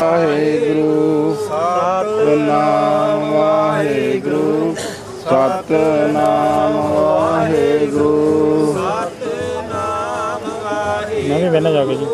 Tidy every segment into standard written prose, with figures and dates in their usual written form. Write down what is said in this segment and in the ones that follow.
ਵਾਹਿਗੁਰੂ ਸਤਿਨਾਮ ਵਾਹਿਗੁਰੂ ਸਤਿਨਾਮ ਵਾਹਿਗੁਰੂ ਸਤਿਨਾਮ ਵਾਹਿਗੁਰੂ। ਮੈਂ ਵੀ ਬਹਿਣਾ ਜਾ ਕੇ ਜੀ।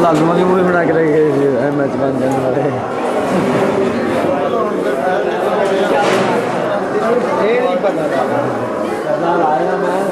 लालूमा की मूवी बना के रखे गए मैच बन जाने वाले। नहीं पता आएगा मैं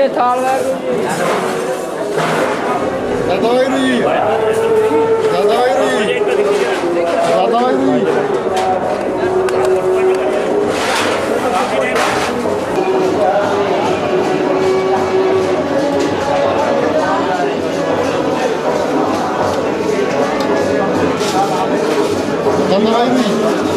ਇਹ ਥਾਲ ਵਾਹਿਗੁਰੂ ਜੀ ਦਾਦਾ ਵਾਹਿਗੁਰੂ ਜੀ ਦਾਦਾ ਵਾਹਿਗੁਰੂ ਜੀ ਦਾਦਾ ਵਾਹਿਗੁਰੂ ਜੀ ਦਾਦਾ ਵਾਹਿਗੁਰੂ ਜੀ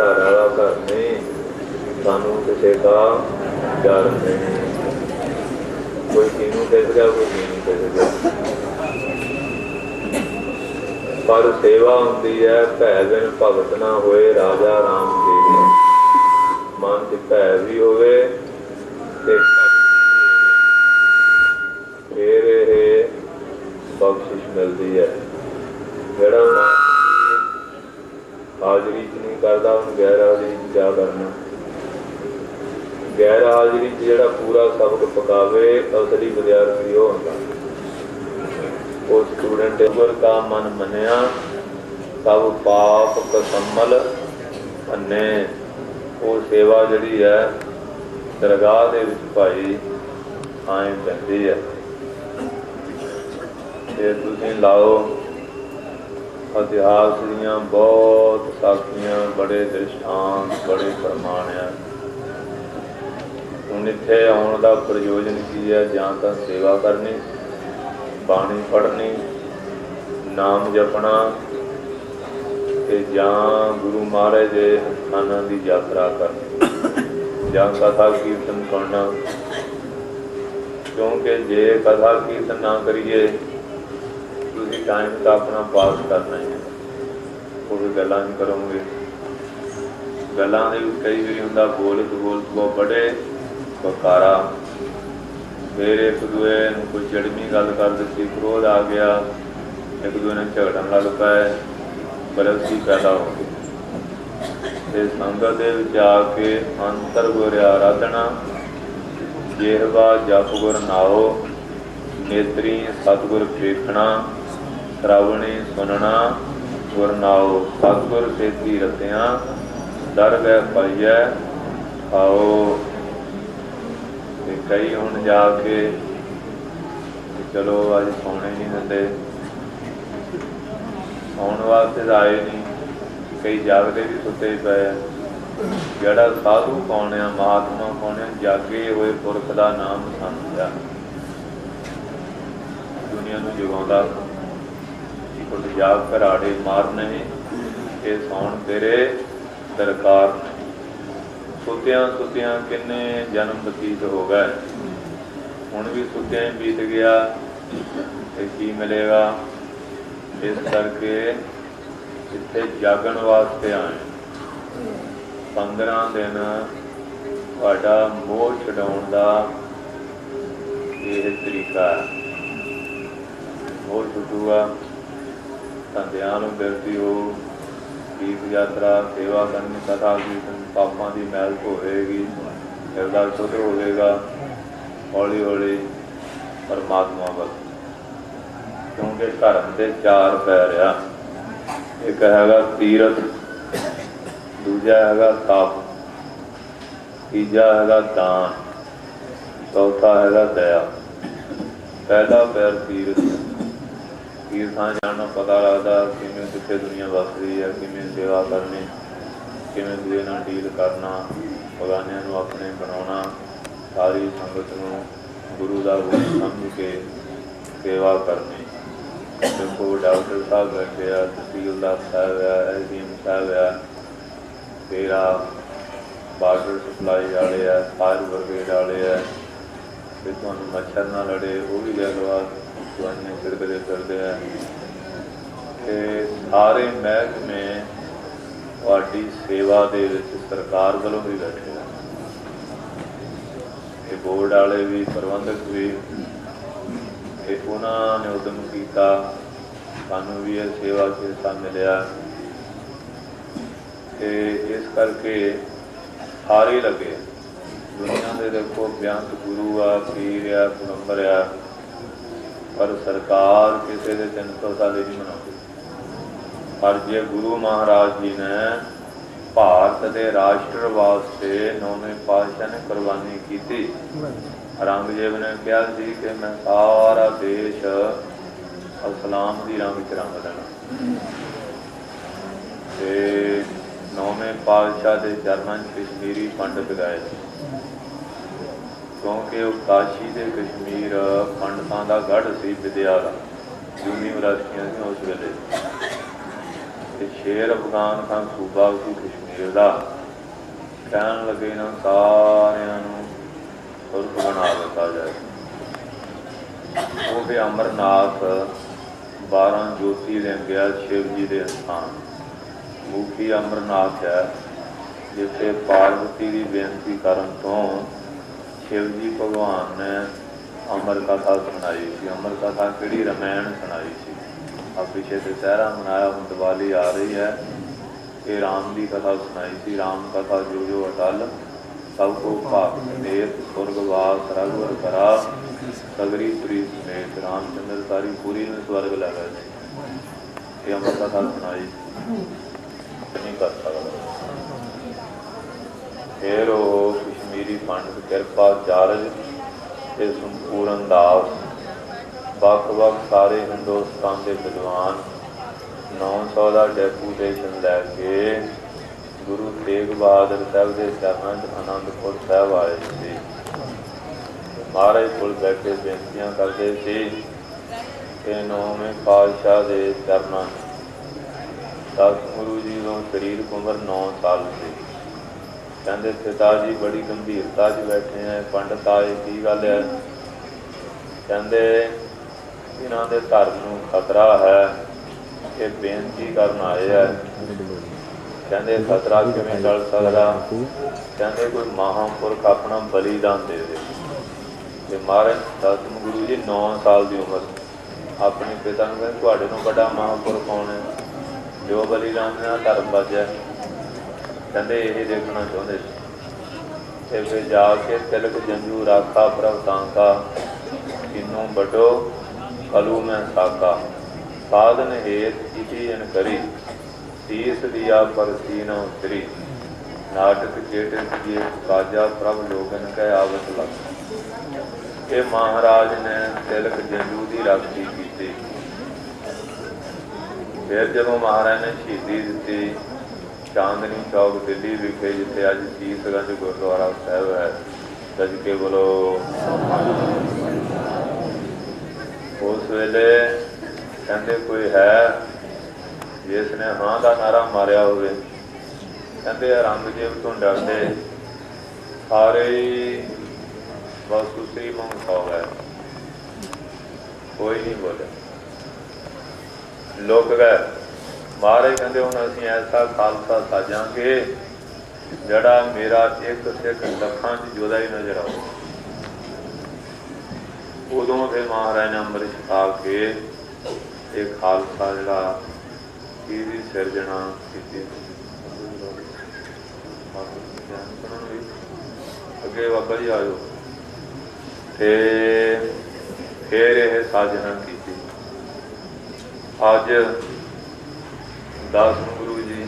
घर वाला घर नहीं, सानू किसी का डर नहीं। कोई किनू दिस गया, कोई किनू दिस गया, पर सेवा होंदी है भै बिन भगत ना होए राजा राम देवी। मन च भै भी होवे ते फिर ये बख्शिश मिलती है। जेड़ा हाजरी च नहीं करता, उन्हें गैर हाजरी च क्या करना। गैर हाजरी च जेड़ा पूरा सबक पकावे असली विद्यार्थी वो होंदा। वो स्टूडेंट गुर का मन मनिया सब पाप कसम्मल अन्ने। वो सेवा जिहड़ी है दरगाह दे विच भाई आए पैंदी है। ते तुसीं लाओ इतिहास दियां बहुत साखियां, बड़े दृष्टांत, बड़े प्रमाण है। हुण इत्थे आउण दा प्रयोजन की है? जां तां सेवा करनी, बाणी पढ़नी, नाम जपना, ते जां गुरु महाराज दे स्थानां दी यात्रा करनी, जां कथा कीर्तन सुनना। क्योंकि जे कथा कीर्तन ना करिए तुसीं टाइम तो अपना पास करना ही है, वो भी गल्लां नहीं करोगे। गल्लां दे कई बारी हुंदा बोलत बहुत बड़े बकारा, फिर एक दूए नूं कोई चिड़मी गल कर दी, क्रोध आ गया, एक दूए ने झगड़न लग पाए, बरसी पैदा हो गई। संगत दे विच आके अंतर गुर आराधना, जेहवा जप गुर नाओ, नेत्री सतगुर देखना, श्रावणी सुनना गुर नाओ। सतगुर सेती रतियां दर गए पाइए आओ। कई हुण जाके चलो अज सौने नहीं दिंदे, सौन वास्ते आए नहीं, कई जागते भी सुते ही पे। जिहड़ा साधु कौन है, महात्मा कौन है? जागे हुए पुरख का नाम समझा, दुनिया नूं जगाउंदा। कुछ जाग घराड़े मार नहीं, ये सौन तेरे दरकार ने। सुत्या सुत्या किन्ने जन्म बतीत हो गए, हुण भी सुत्या ही बीत गया, ते की मिलेगा? इस करके इत्थे जागण वास्ते आए। 15 दिन तुहाडा मोह छडाउण दा यह तरीका है। मोह छुटूगा तां ध्यान बिरती हो, तीर्थ यात्रा, सेवा करनी, कथा कीर्तन, पापां की मैल धोएगी, हिरदा शुद्ध होगा, हौली हौली परमात्मा वल। क्योंकि धर्म के 4 पैर आ, एक हैगा तीरथ, दूजा हैगा तप, तीजा हैगा दान, चौथा हैगा दया। पहला पैर तीरथ। तीर्थां जाना पता लगता किमें कितने दुनिया वसदी है, किमें सेवा करनी, किमें दूए नाल डील करना, बगानियां नूं अपने बनाउणा, सारी संगत नूं गुरु का रूप समझ के सेवा करनी। देखो डॉक्टर साहब बैठे आ, तहसीलदार साहब है, SDM साहब है, तेरा वाटर सप्लाई वाले है, फायर ब्रिगेड वाले है, फिर तुहानूं मच्छर ना लड़े वो भी लगवा दवाइयां छिड़कते फिरते हैं। सारे महकमे ਤੁਹਾਡੀ ਸੇਵਾ ਦੇ ਵਿੱਚ ਸਰਕਾਰ ਵੱਲੋਂ ਵੀ ਬੈਠੇ ਹਨ। ਇਹ ਬੋਰਡ ਵਾਲੇ ਵੀ, ਪ੍ਰਬੰਧਕ ਵੀ, ਇਹ ਉਹਨਾਂ ਨੇ ਉਦਮ ਕੀਤਾ, ਸਾਨੂੰ ਵੀ ਇਹ ਸੇਵਾ 'ਚ ਹਿੱਸਾ ਮਿਲਿਆ ਤੇ ਇਸ ਕਰਕੇ ਸਾਰੇ ਲੱਗੇ। ਦੁਨੀਆ ਦੇ ਦੇਖੋ ਬੇਅੰਤ ਗੁਰੂ ਆ, ਪੀਰ ਆ, ਪੈਗੰਬਰ ਆ, ਪਰ ਸਰਕਾਰ ਕਿਸੇ ਦੇ 300 ਸਾਲ ਨਹੀਂ ਮਨਾਉਂਦੀ। ਪਰ ਜੇ ਗੁਰੂ ਮਹਾਰਾਜ ਜੀ ਨੇ ਭਾਰਤ ਦੇ ਰਾਸ਼ਟਰ ਵਾਸਤੇ 9ਵੇਂ ਪਾਤਸ਼ਾਹ ਨੇ ਕੁਰਬਾਨੀ ਕੀਤੀ। ਔਰੰਗਜ਼ੇਬ ਨੇ ਕਿਹਾ ਸੀ ਕਿ ਮੈਂ ਸਾਰਾ ਦੇਸ਼ ਇਸਲਾਮ ਦੀ ਰੰਗ 'ਚ ਰੰਗ ਦੇਣਾ ਤੇ 9ਵੇਂ ਪਾਤਸ਼ਾਹ ਦੇ ਚਰਨਾਂ 'ਚ ਕਸ਼ਮੀਰੀ ਪੰਡਤ ਗਏ, ਕਿਉਂਕਿ ਉਹ ਕਾਸ਼ੀ ਦੇ ਕਸ਼ਮੀਰ ਪੰਡਤਾਂ ਦਾ ਗੜ੍ਹ ਸੀ, ਵਿਦਿਆ ਦਾ, ਯੂਨੀਵਰਸਿਟੀਆਂ ਸੀ ਉਸ ਵੇਲੇ। ਤੇ ਸ਼ੇਰ ਅਫਗਾਨ ਖਾਨ ਸੂਬਾ ਸੀ ਕਸ਼ਮੀਰ ਦਾ। ਕਹਿਣ ਲੱਗੇ ਇਹਨਾਂ ਸਾਰਿਆਂ ਨੂੰ ਸੁਰਖ ਬਣਾ ਦਿੱਤਾ ਜਾਏ। ਉਹ ਵੀ ਅਮਰਨਾਥ 12 ਜੋਤੀ ਦੇਣ ਗਿਆ ਸ਼ਿਵ ਜੀ ਦੇ ਸਥਾਨ। ਮੁਖੀ ਅਮਰਨਾਥ ਹੈ, ਜਿੱਥੇ ਪਾਰਵਤੀ ਦੀ ਬੇਨਤੀ ਕਰਨ ਤੋਂ ਸ਼ਿਵ ਜੀ ਭਗਵਾਨ ਨੇ ਅਮਰ ਕਥਾ ਸੁਣਾਈ ਸੀ। ਅਮਰ ਕਥਾ ਕਿਹੜੀ? ਰਮਾਇਣ ਸੁਣਾਈ ਸੀ। अब पीछे दशहरा मनाया, हम दिवाली आ रही है, ये राम की कथा सुनाई थी। राम कथा जो जो अटल सबको भाग समेत स्वर्गवास रघुवर करा सगरी पुरी समेत। रामचंद्र सारी पूरी में स्वर्ग लग गए थे। ये अमर कथा सुनाई नहीं कर सकता। फिर वो कश्मीरी पंडित कृपाचार्य ते संपूर्ण दास ਵੱਖ-ਵੱਖ ਸਾਰੇ ਹਿੰਦੁਸਤਾਨ ਦੇ ਵਿਦਵਾਨ 900 ਦਾ ਡੈਪੂਟੇਸ਼ਨ ਲੈ ਕੇ ਗੁਰੂ ਤੇਗ ਬਹਾਦਰ ਸਾਹਿਬ ਦੇ ਚਰਨਾਂ 'ਚ ਆਨੰਦਪੁਰ ਸਾਹਿਬ ਆਏ ਸੀ। ਮਹਾਰਾਜ ਕੋਲ ਬੈਠੇ ਬੇਨਤੀਆਂ ਕਰਦੇ ਸੀ ਕਿ 9ਵੇਂ ਪਾਤਸ਼ਾਹ ਦੇ ਚਰਨਾਂ 'ਚ। ਸਤਿਗੁਰੂ ਜੀ ਨੂੰ ਸਰੀਰਕ ਉਮਰ 9 ਸਾਲ ਸੀ। ਕਹਿੰਦੇ ਪਿਤਾ ਜੀ ਬੜੀ ਗੰਭੀਰਤਾ 'ਚ ਬੈਠੇ ਹੈ। ਪੰਡਤ ਆਏ, ਕੀ ਗੱਲ ਹੈ? ਕਹਿੰਦੇ ਇਹਨਾਂ ਦੇ ਧਰਮ ਨੂੰ ਖਤਰਾ ਹੈ, ਇਹ ਬੇਨਤੀ ਕਰਨ ਆਏ ਹੈ। ਕਹਿੰਦੇ ਖਤਰਾ ਕਿਵੇਂ ਟਲ ਸਕਦਾ? ਕਹਿੰਦੇ ਕੋਈ ਮਹਾਂਪੁਰਖ ਆਪਣਾ ਬਲੀਦਾਨ ਦੇ ਦੇ। ਤੇ ਮਹਾਰਾਜ ਸਤਿਗੁਰੂ ਜੀ 9 ਸਾਲ ਦੀ ਉਮਰ ਆਪਣੇ ਪਿਤਾ ਨੂੰ ਕਹਿੰਦੇ ਤੁਹਾਡੇ ਨੂੰ ਵੱਡਾ ਮਹਾਂਪੁਰਖ ਕੌਣ ਹੈ ਜੋ ਬਲੀਦਾਨ ਨਾਲ ਧਰਮ ਬਚਿਆ? ਕਹਿੰਦੇ ਇਹ ਦੇਖਣਾ ਚਾਹੁੰਦੇ ਸੀ। ਤੇ ਫਿਰ ਜਾ ਕੇ ਤਿਲਕ ਜੰਜੂ ਰਾਖਾ ਪ੍ਰਭ ਤਾਂਕਾ ਕਿਨੂੰ ਵੱਡੋ कलू में साका साधन हेत इति इन करी तीस दिया पर सीना उतरी नाटक चेटक किए काजा प्रभ लोगन कह आवत लग। ये महाराज ने तिलक जंजू की राखी की। फिर जब महाराज ने शहीदी दी चांदनी चौक दिल्ली विखे जिथे अज शीशगंज गुरुद्वारा साहब है, गज के बोलो। उस वेले कहते कोई है जिसने हाँ का नारा मारिया होवे? कहते औरंगजेब तो डरते सारे बस दूसरी मंग सौ गए, कोई नहीं बोले, लुक गए। महाराज कहते हुण असीं ऐसा खालसा साजांगे जड़ा मेरा एक सिख लखां च जोधा ही नजर आए। उदों फिर महाराज ने अमृत छका के एक खालसा जड़ा की सिरजना की। अगे बाबा जी आयो ते फिर यह साजना की। अज 10 गुरु जी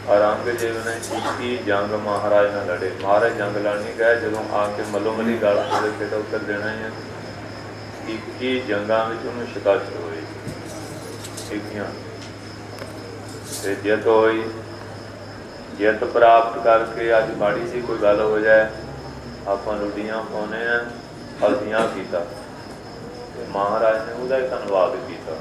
औरंगजेब ने 21 जंग महाराज ने लड़े। महाराज जंग लड़नी गए, जो आके मलो मली गल फिर उत्तर देना ही है। 21 जंगां विच उहनूं शिकस्त होई, ते जित होई। जित प्राप्त करके अज माड़ी जी कोई गल हो जाए आपां लुडियां पाउने आ, हल्दियां कीता, ते महाराज ने उहदा ही धन्नवाद कीता।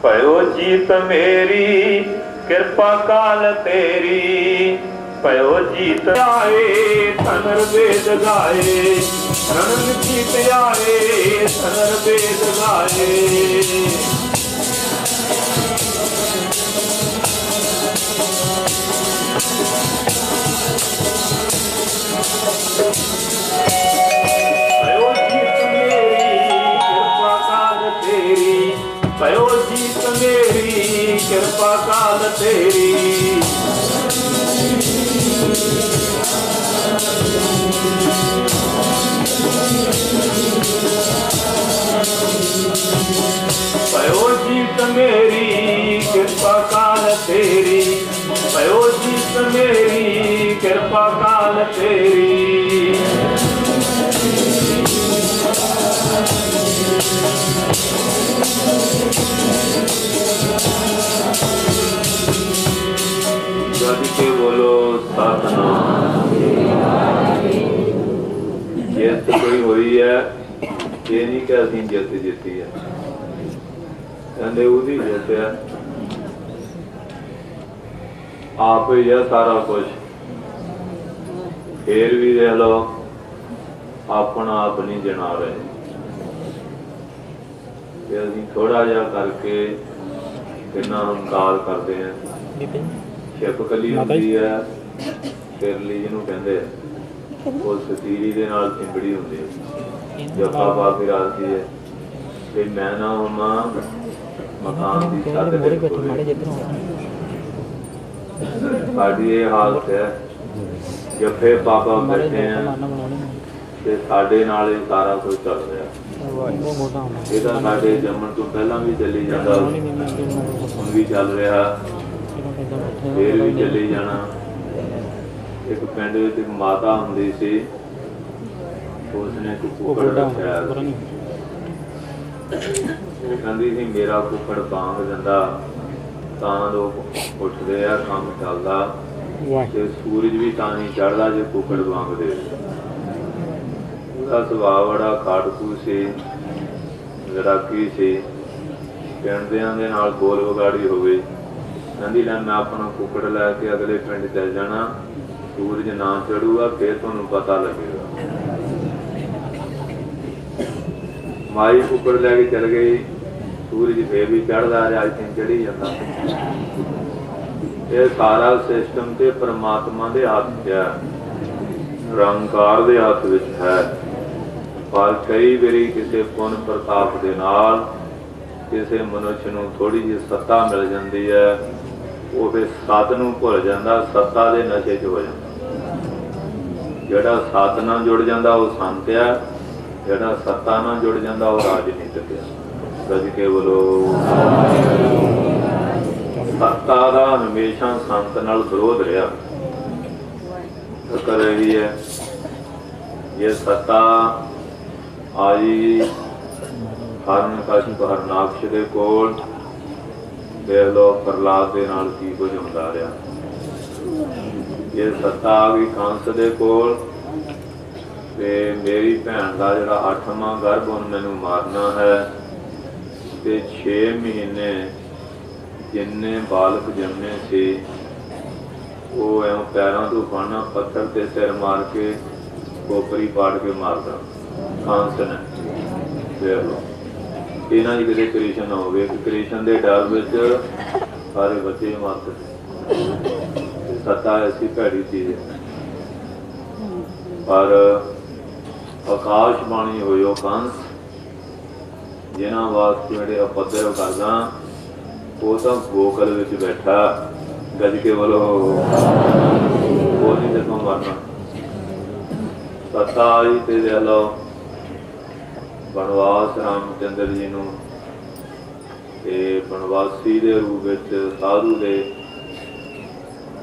भयो जीत मेरी कृपा काल तेरी, भयो जीत आए धनर वेद गाए। रण जीत आए सनर वेद गाए। भयो जीत मेरी कृपा काल तेरी, भयो जीत मेरी कृपा काल तेरी। भयो जीत मेरी कृपा काल तेरी, भयो जीत मेरी कृपा काल तेरी। गज के बोलो सतनाम। जित कोई हुई है ये नहीं कि असीं जित जीती है, कहते उसकी जित है, आप ही है सारा कुछ। फिर भी देख लो अपना आप नहीं जना रहे, असीं थोड़ा जिहा करके कितना हंकार करते हैं। छिपकली होंदी है सिरली जिन्हों कहते हैं, वो सतीरी दे नाल चिंबड़ी होंदी है, जप्पा पा के राखदी है कि मैं ना होवां मकान की छत ते। साडी ये हालत है, जफे पापा बैठे हैं ते साडे नाल ही सारा कुछ चल रहा। ਇਹਦਾ ਸਾਡੇ ਜੰਮਣ ਤੋਂ ਪਹਿਲਾਂ ਵੀ ਚੱਲੀ ਜਾਂਦਾ, ਹੁਣ ਵੀ ਚੱਲ ਰਿਹਾ, ਫੇਰ ਵੀ ਚੱਲੀ ਜਾਣਾ। ਇੱਕ ਪਿੰਡ ਵਿੱਚ ਇੱਕ ਮਾਤਾ ਹੁੰਦੀ ਸੀ, ਉਸਨੇ ਕੁੱਕੜ ਰੱਖਿਆ। ਉਹ ਕਹਿੰਦੀ ਸੀ ਮੇਰਾ ਕੁੱਕੜ ਬਾਂਗ ਦਿੰਦਾ ਤਾਂ ਲੋਕ ਉੱਠਦੇ ਆ, ਕੰਮ ਚੱਲਦਾ, ਤੇ ਸੂਰਜ ਵੀ ਤਾਂ ਨਹੀਂ ਚੜ੍ਹਦਾ ਜੇ ਕੁੱਕੜ ਬਾਂਗ ਦੇ। ਉਹਦਾ ਸੁਭਾਅ ਬੜਾ ਖਾੜਕੂ ਸੀ, ਲੜਾਕੀ ਸੀ, ਪਿੰਡਿਆਂ ਦੇ ਨਾਲ ਬੋਲ ਵਿਗਾੜੀ ਹੋਵੇ। ਕਹਿੰਦੀ ਲੈ ਮੈਂ ਆਪਣਾ ਕੁੱਕੜ ਲੈ ਕੇ ਅਗਲੇ ਪਿੰਡ ਚੱਲ ਜਾਣਾ, ਸੂਰਜ ਨਾ ਚੜੂਗਾ ਫਿਰ ਤੁਹਾਨੂੰ ਪਤਾ ਲੱਗੇਗਾ। ਮਾਈ ਕੁੱਕੜ ਲੈ ਕੇ ਚਲ ਗਈ, ਸੂਰਜ ਫੇਰ ਵੀ ਚੜ੍ਹਦਾ ਰਿਹਾ, ਇੱਥੇ ਚੜ੍ਹੀ ਜਾਂਦਾ। ਇਹ ਸਾਰਾ ਸਿਸਟਮ ਤੇ ਪਰਮਾਤਮਾ ਦੇ ਹੱਥ ਹੈ, ਨਿਰੰਕਾਰ ਦੇ ਹੱਥ ਵਿੱਚ ਹੈ। ਪਰ ਕਈ ਵਾਰੀ ਕਿਸੇ ਪੁੰਨ ਪ੍ਰਤਾਪ ਦੇ ਨਾਲ ਕਿਸੇ ਮਨੁੱਖ ਨੂੰ ਥੋੜੀ ਜਿਹੀ ਸੱਤਾ ਮਿਲ ਜਾਂਦੀ ਹੈ, ਉਹ ਫਿਰ ਸਤ ਨੂੰ ਭੁੱਲ ਜਾਂਦਾ, ਸੱਤਾ ਦੇ ਨਸ਼ੇ 'ਚ ਹੋ ਜਾਂਦਾ। ਜਿਹੜਾ ਸਤ ਨਾਲ ਜੁੜ ਜਾਂਦਾ ਉਹ ਸੰਤ ਆ, ਜਿਹੜਾ ਸੱਤਾ ਨਾਲ ਜੁੜ ਜਾਂਦਾ ਉਹ ਰਾਜਨੀਤਿਕ ਆ। ਗੱਜ ਕੇ ਬੋਲੋ। ਸੱਤਾ ਦਾ ਹਮੇਸ਼ਾ ਸੰਤ ਨਾਲ ਵਿਰੋਧ ਰਿਹਾ ਕਰ ਰਹੀ ਹੈ। ਇਹ ਸੱਤਾ ਆਈ ਹਰਨਕਸ਼ਪ ਹਰਨਾਕਸ਼ ਦੇ ਕੋਲ, ਦੇਖ ਲਓ ਪ੍ਰਹਲਾਦ ਦੇ ਨਾਲ ਕੀ ਕੁਝ ਹੁੰਦਾ ਰਿਹਾ। ਇਹ ਸੱਤਾ ਆ ਗਈ ਕੰਸ ਦੇ ਕੋਲ, ਤੇ ਮੇਰੀ ਭੈਣ ਦਾ ਜਿਹੜਾ 8ਵਾਂ ਗਰਭ ਹੁਣ ਮੈਨੂੰ ਮਾਰਨਾ ਹੈ, ਤੇ 6 ਮਹੀਨੇ ਜਿੰਨੇ ਬਾਲਕ ਜੰਮੇ ਸੀ ਉਹ ਐਂ ਪੈਰਾਂ ਤੋਂ ਫੜਨਾ, ਪੱਥਰ ਤੇ ਸਿਰ ਮਾਰ ਕੇ ਕੋਪਰੀ ਪਾੜ ਕੇ ਮਾਰਦਾ ਕੰਸ ਨੇ। ਦੇਖ ਲਓ ਇਹਨਾਂ ਦੀ ਕਿਤੇ ਕ੍ਰਿਸ਼ਨ ਨਾ ਹੋਵੇ, ਕ੍ਰਿਸ਼ਨ ਦੇ ਡਰ ਵਿੱਚ ਸਾਰੇ ਬੱਚੇ ਮਾਰਦੇ। ਸੱਤਾ ਐਸੀ ਭੈੜੀ ਚੀਜ਼ ਹੈ। ਪਰ ਆਕਾਸ਼ ਬਾਣੀ ਹੋਈ ਉਹ ਕੰਸ, ਜਿਨ੍ਹਾਂ ਵਾਸਤੇ ਜਿਹੜੇ ਅਪੱਦਰ ਕਰਦਾ, ਉਹ ਤਾਂ ਗੋਕਲ ਵਿੱਚ ਬੈਠਾ। ਗੱਜ ਕੇ ਬੋਲੋ, ਉਹ ਨਹੀਂ ਦੇਖੋ ਮਰਨਾ। ਸੱਤਾ ਆਈ ਤੇ ਦੇਖ ਲਓ ਬਨਵਾਸ ਰਾਮਚੰਦਰ ਜੀ ਨੂੰ, ਤੇ ਬਨਵਾਸੀ ਦੇ ਰੂਪ ਵਿੱਚ ਸਾਧੂ ਦੇ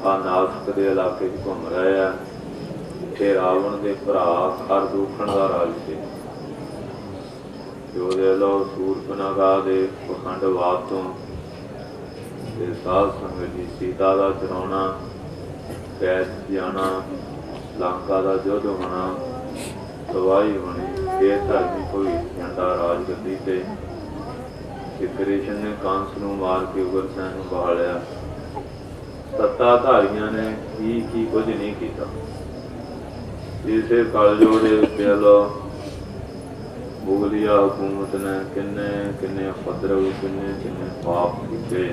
ਨਾਸਿਕ ਦੇ ਇਲਾਕੇ 'ਚ ਘੁੰਮ ਰਹੇ ਆ। ਤੇ ਰਾਵਣ ਦੇ ਭਰਾ ਖਰਦੂਖਣ ਦਾ ਰਾਜ ਸੀ, ਜੋ ਦੇ ਲਓ ਸੂਰਪਨਖਾ ਦੇ ਪਖੰਡਵਾਦ ਤੋਂ ਤੇ ਸਾਧ ਸੰਗਤ ਦੀ ਸੀਤਾ ਦਾ ਚਰਾਉਣਾ, ਕੈਦ ਜਾਣਾ, ਲੰਕਾ ਦਾ ਯੁੱਧ ਹੋਣਾ, ਤਬਾਹੀ ਹੋਣੀ, ਇਹ ਧਰਮੀ ਕੋਈ ਝੰਡਾ ਰਾਜਗੱਦੀ ਤੇ ਕ੍ਰਿਸ਼ਨ ਨੇ ਕੰਸ ਨੂੰ ਮਾਰ ਕੇ ਉਗਰਸੈਨ ਨੂੰ ਬਹਾਲਿਆ। ਸੱਤਾਧਾਰੀਆਂ ਨੇ ਕੀ ਕੁਝ ਨਹੀਂ ਕੀਤਾ। ਇਸੇ ਕਲਯੁਗ ਦੇ ਵਿੱਚ मुगलिया हुकूमत ने किन्ने किन्ने उपद्रव किन्ने किन्ने पाप किए।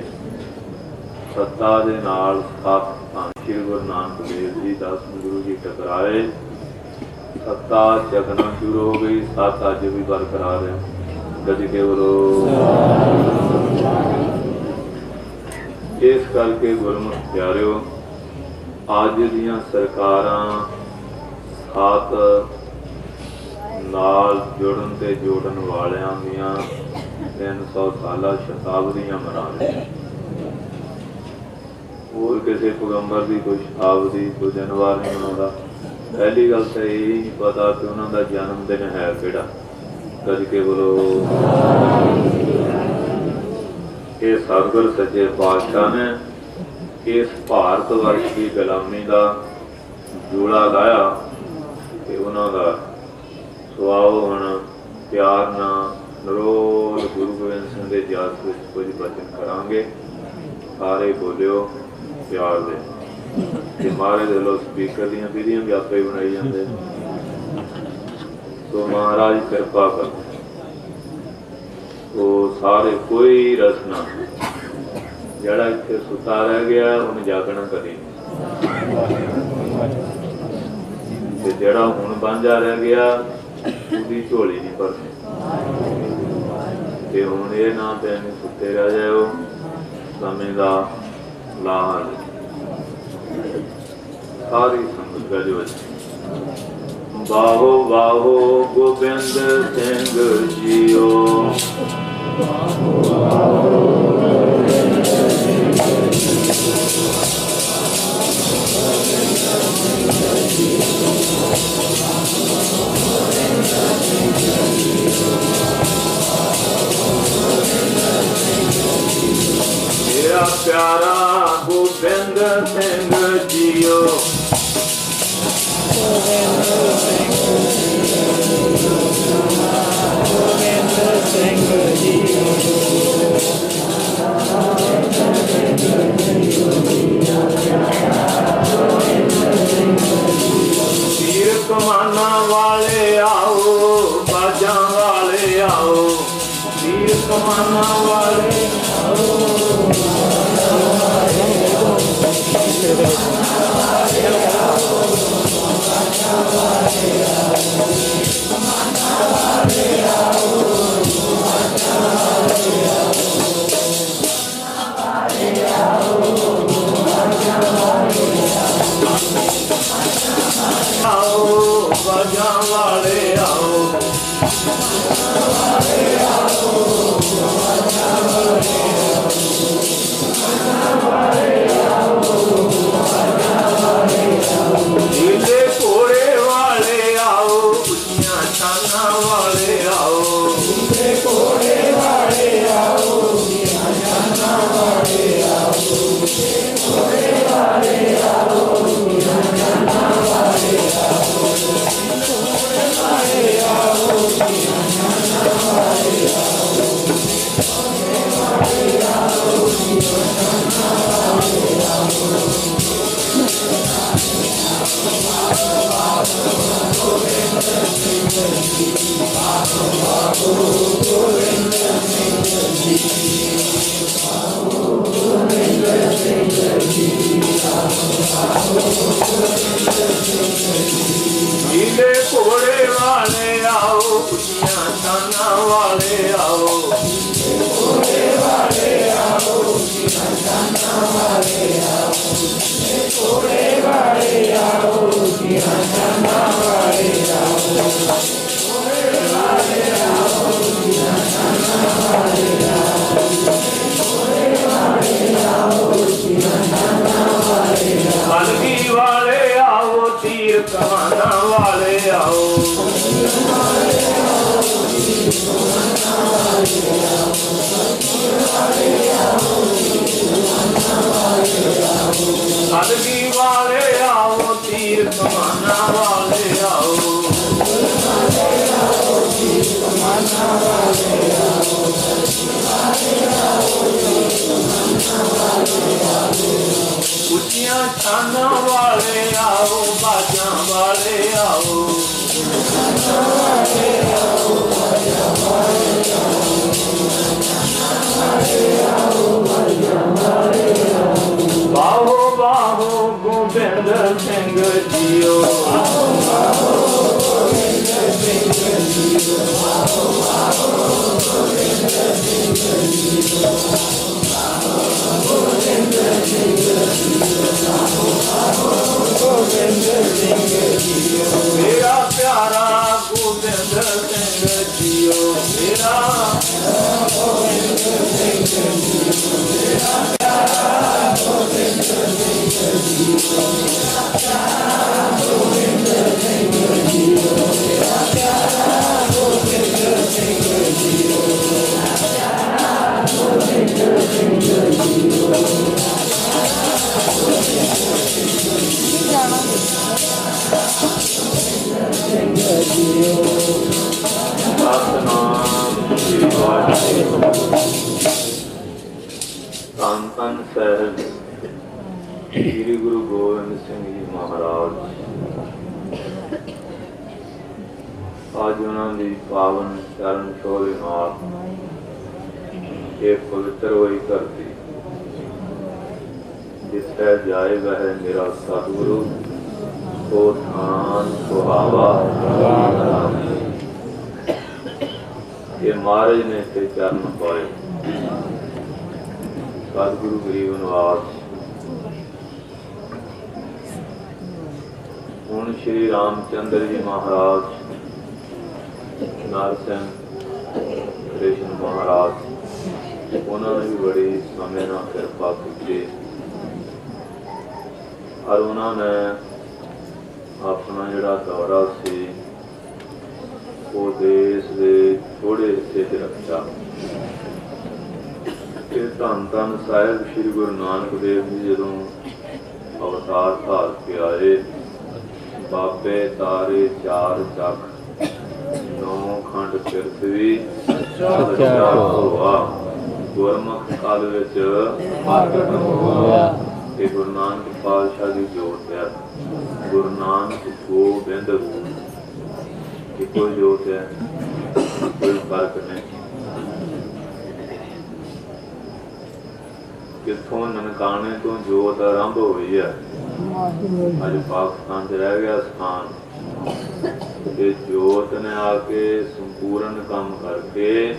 सत्ता दे नाल सत धन श्री गुरु नानक देव जी 10 गुरु जी टकराए। सत्ता जगना शुरू हो गई, सत अज भी बरकरार है। कदी के बोलो। इस करके गुरमुख प्यारिओ अज दियां सरकारां साथ नाल जुड़न ते जोड़न वालियां दियां 300 साला शताब्दियां मना रहे। होर किसी पैगंबर की कोई शताब्दी कोई जनवार नहीं मनाता। पहली गल तो यही नहीं पता कि उन्होंने जन्मदिन है किहड़ा। कद के बोलो। ये सतगुर सच्चे पातशाह ने इस भारत वर्ष की गुलामी का जूड़ा गाया कि उन्होंने सुआओ हम प्यार ना नरोल गुरु गोबिंद सिंह के जस में कुछ बचन करांगे। सारे बोलियो प्यार दे। मारे दिलों स्पीकर दियां विधियां भी आपे बनाई जाते। तो महाराज कृपा कर तो सारे कोई रस ना जड़ा इत्थे सुता रह गया उन्हें जागना कदी ते जड़ा हुण बांझा रह गया उसकी झोली नहीं भरनी। ते हुण ये ना पैने सुते रह जाओ समय का लाहा सारी संगत गज बज। बाहो बाहो गोबिंद सिंह जीओ। मेरा प्यारा गोबिंद सिंह जीओ। तीर कमाना वाले आओ बाजा वाले आओ। तीर कमाना वाले नीले घोड़े वाले आओ खुशियां शाना वाले आओ। घोड़े वाले आओ खुशियां शाना वाले आओ। घोड़े वाले आओ खुशियां शाना वाले आओ। घोड़े वाले आओ खुशियां शाना वाले आओ। घोड़े वाले आओ खुशियां शाना वाले आओ। कलगी वाले आओ तीर कमाना वाले आओ। कलगी वाले आओ तीर कमाना वाले आओ। उचियां छाना वाले आओ बाजा वाले आओ। ਧੰਨ ਧੰਨ ਸਾਹਿਬ ਸ੍ਰੀ ਗੁਰੂ ਗੋਬਿੰਦ ਸਿੰਘ ਜੀ ਮਹਾਰਾਜ। ਅੱਜ ਉਹਨਾਂ ਦੀ ਪਾਵਨ ਚਰਨ ਛੋਹ ਨਾਲ ਇਹ ਪਵਿੱਤਰ ਹੋਈ ਧਰਤੀ, ਜਿੱਥੇ ਜਾਏ ਵਹਿ ਮੇਰਾ ਸਤਿਗੁਰੂ, ਉਹ ਥਾਨ ਸੁਹਾਵਾ। ਇਹ ਮਹਾਰਾਜ ਨੇ ਤੇ ਚਰਨ ਪਾਏ। ਸਤਿਗੁਰੂ ਗਰੀਬ ਨਿਵਾਸ। ਹੁਣ ਸ਼੍ਰੀ ਰਾਮਚੰਦਰ ਜੀ ਮਹਾਰਾਜ, ਨਰਸਿੰਘ ਕ੍ਰਿਸ਼ਨ ਮਹਾਰਾਜ, ਉਹਨਾਂ ਨੇ ਵੀ ਬੜੀ ਸਮੇਂ ਨਾਲ ਕਿਰਪਾ ਕੀਤੀ ਔਰ ਉਹਨਾਂ ਨੇ ਆਪਣਾ ਜਿਹੜਾ ਦੌਰਾ ਸੀ ਉਹ ਦੇਸ਼ ਦੇ ਥੋੜ੍ਹੇ ਹਿੱਸੇ 'ਚ ਰੱਖਿਆ। ਇਹ ਧੰਨ ਧੰਨ ਸਾਹਿਬ ਸ੍ਰੀ ਗੁਰੂ ਨਾਨਕ ਦੇਵ ਜੀ ਜਦੋਂ ਅਵਤਾਰ ਧਾਰ ਕੇ ਆਏ, ਬਾਬੇ ਤਾਰੇ ਚਾਰ ਚੱਕ, ਨੌ ਖੰਡ ਪਿਰਥਵੀ ਸੱਚਾ ਹੋਆ, ਗੁਰਮੁਖ ਕਾਲ ਵਿੱਚ ਮਾਰਗ ਹੋਇਆ। ਇਹ ਗੁਰੂ ਨਾਨਕ ਪਾਤਸ਼ਾਹ ਦੀ ਜੋਤ ਹੈ। ਗੁਰੂ ਨਾਨਕ ਗੋਬਿੰਦ ਇੱਕੋ ਜੋਤ ਹੈ, ਕੋਈ ਫਰਕ ਨਹੀਂ। ਕਿੱਥੋਂ ਨਨਕਾਣੇ ਤੋਂ ਜੋਤ ਆਰੰਭ ਹੋਈ ਹੈ, ਅੱਜ ਪਾਕਿਸਤਾਨ 'ਚ ਰਹਿ ਗਿਆ ਸਥਾਨ। ਇਹ ਜੋਤ ਨੇ ਆ ਕੇ ਸੰਪੂਰਨ ਕੰਮ ਕਰਕੇ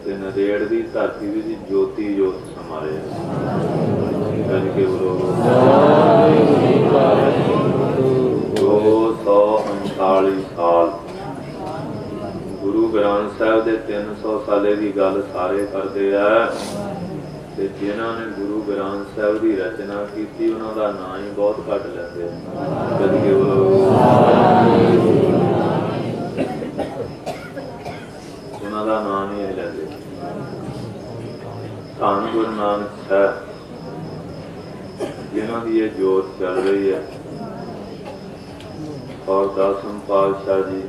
ਤੇ ਨੰਦੇੜ ਦੀ ਧਰਤੀ ਵਿੱਚ ਜੋਤੀ ਜੋਤ ਸਮਾਏ। ਗੱਲ ਕੇ ਬੋਲੋ 239 ਸਾਲ। ਗੁਰੂ ਗ੍ਰੰਥ ਸਾਹਿਬ ਦੇ 300 ਸਾਲੇ ਦੀ ਗੱਲ ਸਾਰੇ ਕਰਦੇ ਆ, ਤੇ ਜਿਨ੍ਹਾਂ ਨੇ ਗੁਰੂ ਗ੍ਰੰਥ ਸਾਹਿਬ ਦੀ ਰਚਨਾ ਕੀਤੀ ਉਹਨਾਂ ਦਾ ਨਾਂ ਹੀ ਬਹੁਤ ਘੱਟ ਲੈਂਦੇ। ਗੱਲ ਕੇ ਬੋਲੋ ਉਹਨਾਂ ਦਾ ਨਾਂ ਨਹੀਂ ਲੈਂਦੇ। ਧੰਨ ਗੁਰੂ ਨਾਨਕ ਸਾਹਿਬ ਜਿਨ੍ਹਾਂ ਦੀ ਇਹ ਜੋਤ ਚੱਲ ਰਹੀ ਹੈ, ਔਰ ਦਸਮ ਪਾਤਸ਼ਾਹ ਜੀ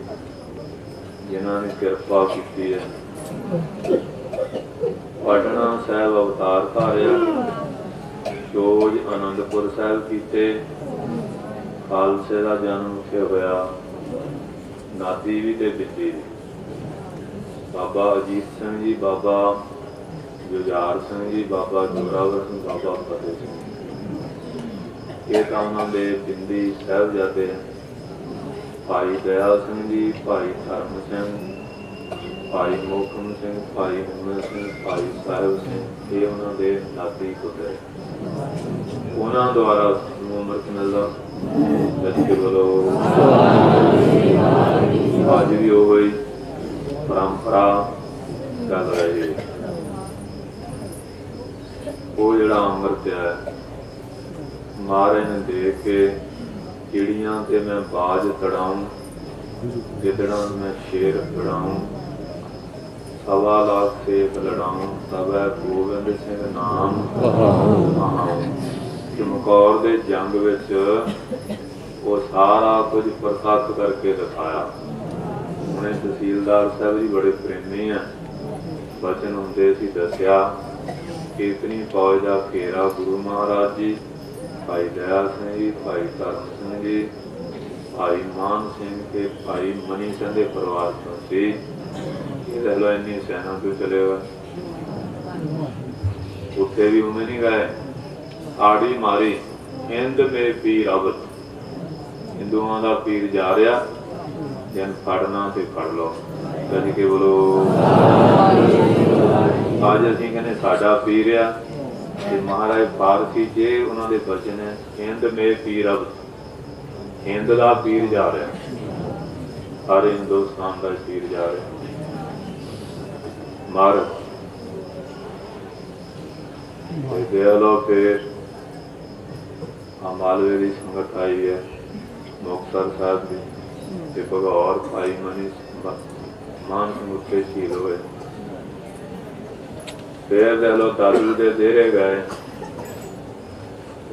ਜਿਨ੍ਹਾਂ ਨੇ ਕਿਰਪਾ ਕੀਤੀ ਹੈ। ਪਟਨਾ ਸਾਹਿਬ ਅਵਤਾਰ ਧਾਰਿਆ, ਜੋਜ ਆਨੰਦਪੁਰ ਸਾਹਿਬ ਕੀਤੇ, ਖਾਲਸੇ ਦਾ ਜਨਮ ਉੱਥੇ ਹੋਇਆ, ਨਾਦੀ ਵੀ ਤੇ ਬਿੱਦੀ ਵੀ। ਬਾਬਾ ਅਜੀਤ ਸਿੰਘ ਜੀ, ਬਾਬਾ ਜੁਝਾਰ ਸਿੰਘ ਜੀ, ਬਾਬਾ ਜੋਰਾਵਰ ਸਿੰਘ, ਬਾਬਾ ਫਤਿਹ ਸਿੰਘ, ਇਹ ਤਾਂ ਉਹਨਾਂ ਦੇ ਬਿੰਦੀ ਸਾਹਿਬਜ਼ਾਦੇ। ਭਾਈ ਦਇਆ ਸਿੰਘ ਜੀ, ਭਾਈ ਧਰਮ ਸਿੰਘ, ਭਾਈ ਮੋਹਕਮ ਸਿੰਘ, ਭਾਈ ਹਿੰਮਤ ਸਿੰਘ, ਭਾਈ ਸਾਹਿਬ ਸਿੰਘ, ਇਹ ਉਹਨਾਂ ਦੇ ਨਾਤੀ ਪੁੱਤਰ। ਉਹਨਾਂ ਦੁਆਰਾ ਨੂੰ ਅੰਮ੍ਰਿਤ ਮਿਲਦਾ। ਜੱਜ ਬੋਲੋ ਅੱਜ ਵੀ ਉਹ ਹੀ ਪਰੰਪਰਾ ਚੱਲ ਰਹੀ ਹੈ। ਉਹ ਜਿਹੜਾ ਅੰਮ੍ਰਿਤ ਹੈ, ਮਹਾਰਾਜ ਨੇ ਦੇਖ ਕੇ ਚਿੜੀਆਂ ਤੇ ਮੈਂ ਬਾਜ ਤੜਾਊਂ, ਗਿੱਦੜਾਂ ਮੈਂ ਸ਼ੇਰ ਫੜਾਊਂ, ਸਵਾ ਲਾਖ ਸੇਖ ਲੜਾਊਂ, ਤਬੈ ਗੋਬਿੰਦ ਸਿੰਘ ਨਾਮ ਕਹਾਊਂ। ਚਮਕੌਰ ਦੇ ਜੰਗ ਵਿੱਚ ਉਹ ਸਾਰਾ ਕੁਝ ਪ੍ਰਤੱਖ ਕਰਕੇ ਦਿਖਾਇਆ। ਹੁਣੇ ਤਹਿਸੀਲਦਾਰ ਸਾਹਿਬ ਜੀ ਬੜੇ ਪ੍ਰੇਮੀ ਆ, ਬਚਨ ਹੁੰਦੇ ਸੀ ਦੱਸਿਆ। ਕੀਰਤਨੀ ਫੌਜ ਦਾ ਘੇਰਾ ਗੁਰੂ ਮਹਾਰਾਜ ਜੀ, ਭਾਈ ਦਇਆ ਸਿੰਘ ਜੀ, ਭਾਈ ਧਰਮ ਸਿੰਘ ਜੀ, ਭਾਈ ਮਾਨ ਸਿੰਘ ਤੇ ਭਾਈ ਮਨੀ ਸਿੰਘ ਦੇ ਪਰਿਵਾਰ ਤੋਂ ਸੀ। ਇਹ ਲੈ ਲਓ ਇੰਨੀ ਸੈਨਾ ਤੋਂ ਚਲੇ ਹੋਏ। ਉੱਥੇ ਵੀ ਉਵੇਂ ਨਹੀਂ ਗਏ, ਆੜੀ ਮਾਰੀ ਹਿੰਦ ਮੇ ਪੀਰ ਅਵਧ, ਹਿੰਦੂਆਂ ਦਾ ਪੀਰ ਜਾ ਰਿਹਾ, ਜਨ ਫੜਨਾ ਤੇ ਫੜ ਲਓ। ਕਦੀ ਕੇ ਬੋਲੋ ਅੱਜ ਅਸੀਂ ਕਹਿੰਦੇ ਸਾਡਾ ਪੀਰ ਆ, ਤੇ ਮਹਾਰਾਜ ਫਾਰਸੀ ਜੇ ਉਹਨਾਂ ਦੇ ਬਚਨ ਹੈ, ਹਿੰਦ ਮੇ ਪੀਰ ਅਵਧ, ਹਿੰਦ ਦਾ ਪੀਰ ਜਾ ਰਿਹਾ, ਸਾਰੇ ਹਿੰਦੁਸਤਾਨ ਦਾ ਪੀਰ ਜਾ ਰਿਹਾ। ਮਾਰ ਦੇਖ ਲਓ ਫਿਰ ਮਾਲਵੇ ਦੀ ਸੰਗਤ ਆਈ ਹੈ, ਮੁਕਤਸਰ ਸਾਹਿਬ ਦੀ, ਤੇ ਭਗੌਰ ਭਾਈ ਮਨੀ ਮਾਨ ਸਿੰਘ ਉੱਤੇ ਸ਼ਹੀਦ ਹੋਏ। ਫਿਰ ਦੇਖ ਲਓ ਦਾਦੂ ਦੇ ਡੇਰੇ ਗਏ,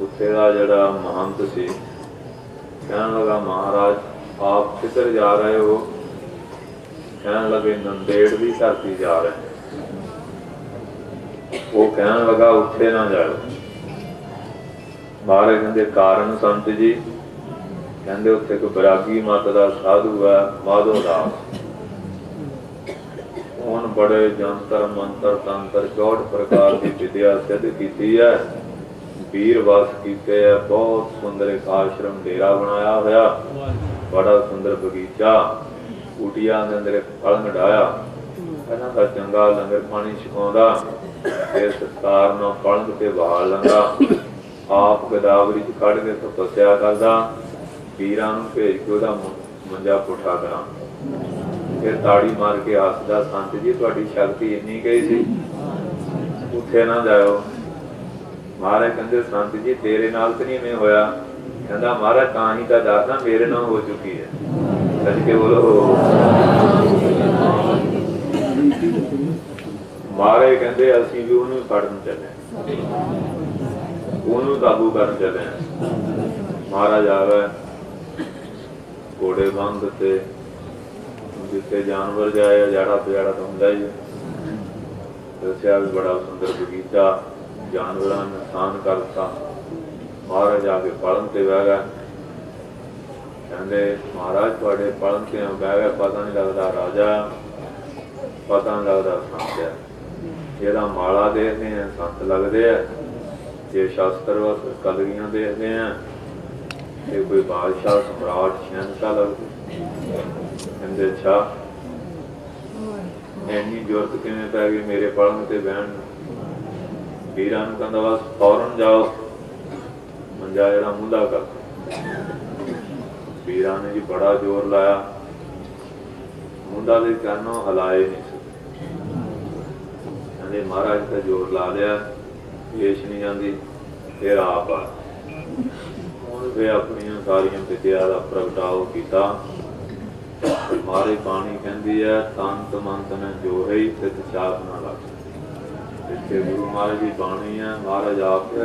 ਉੱਥੇ ਦਾ ਜਿਹੜਾ ਮਹੰਤ ਸੀ ਕਹਿਣ ਲੱਗਾ ਮਹਾਰਾਜ ਆਪ ਕਿੱਧਰ ਜਾ ਰਹੇ ਹੋ? ਕਹਿਣ ਲੱਗੇ ਨੰਦੇੜ ਦੀ ਧਰਤੀ ਜਾ ਰਹੇ। वो कहने लगा उठे ना जाओ। महाराज कहते कारण संत जी कहते उत्थे कोई बैरागी मत का साधु है माधो दास, उन बड़े जंतर मंत्र तंत्र 64 प्रकार की विद्या सिद्ध की है, वीर वास कीते है, बहुत सुंदर एक आश्रम डेरा बनाया होया, बड़ा सुंदर बगीचा, कुटिया के अंदर पलंग डाया, इन्हां दा चंगा लंगर पानी छकाउंदा, फिर सत्कार नाल पलंग ते बहाल लंगा, आप गदावरी च कढ़ के तपस्या करदा, वीरां नूं भेज के उहदा मंजा पुठा करा, फिर ताड़ी मार के हसदा, संत जी तुहाडी शक्ति इन्नी गई सी, उठे ना जाओ। महाराज कहते संत जी तेरे नाल तो नहीं में होया, कहता महाराज तां ही तां दसदा मेरे नाल हो चुकी है, सच के बोलो। महाराज कहते असीं भी उहनूं फड़न चले, उहनूं काबू करन चले। महाराज आवे घोड़े बंद ते जिथे जानवर जाए जाड़ा पजाड़ा तो हुंदा ही, दस्या भी बड़ा सुंदर बगीचा, जानवरों ने नुकसान करता। महाराज आके पलंग ते बह गए, कहते महाराज तुहाडे पलंग ते बह गए, पता नहीं लगता राजा, पता नहीं लगता संत है, जेड़ा माला देखते हैं संत लगते हैं, जे शास्त्र वस्त्र कलगियां देखते हैं ये कोई बादशाह सम्राट शहनशाह लगते। कहते अच्छा इन्नी जरूरत किवें पै गई मेरे पलंग ते बहन। वीरां नूं कहंदा बस फौरन जाओ मंजा जिहड़ा मुंदा कर। वीरां ने जी बड़ा जोर लाया, मुंदा दे कानों हलाए नहीं सके। कहंदे महाराज का जोर ला लिया, पेश नहीं जाती, फिर आप आ फिर अपनी सारिया विद्या का प्रगटाव किया। मारे बाणी कहती है तंत मंत ने जो है सिद्ध चाप ना लग। इतने गुरु महाराज की बाणी है, महाराज आप है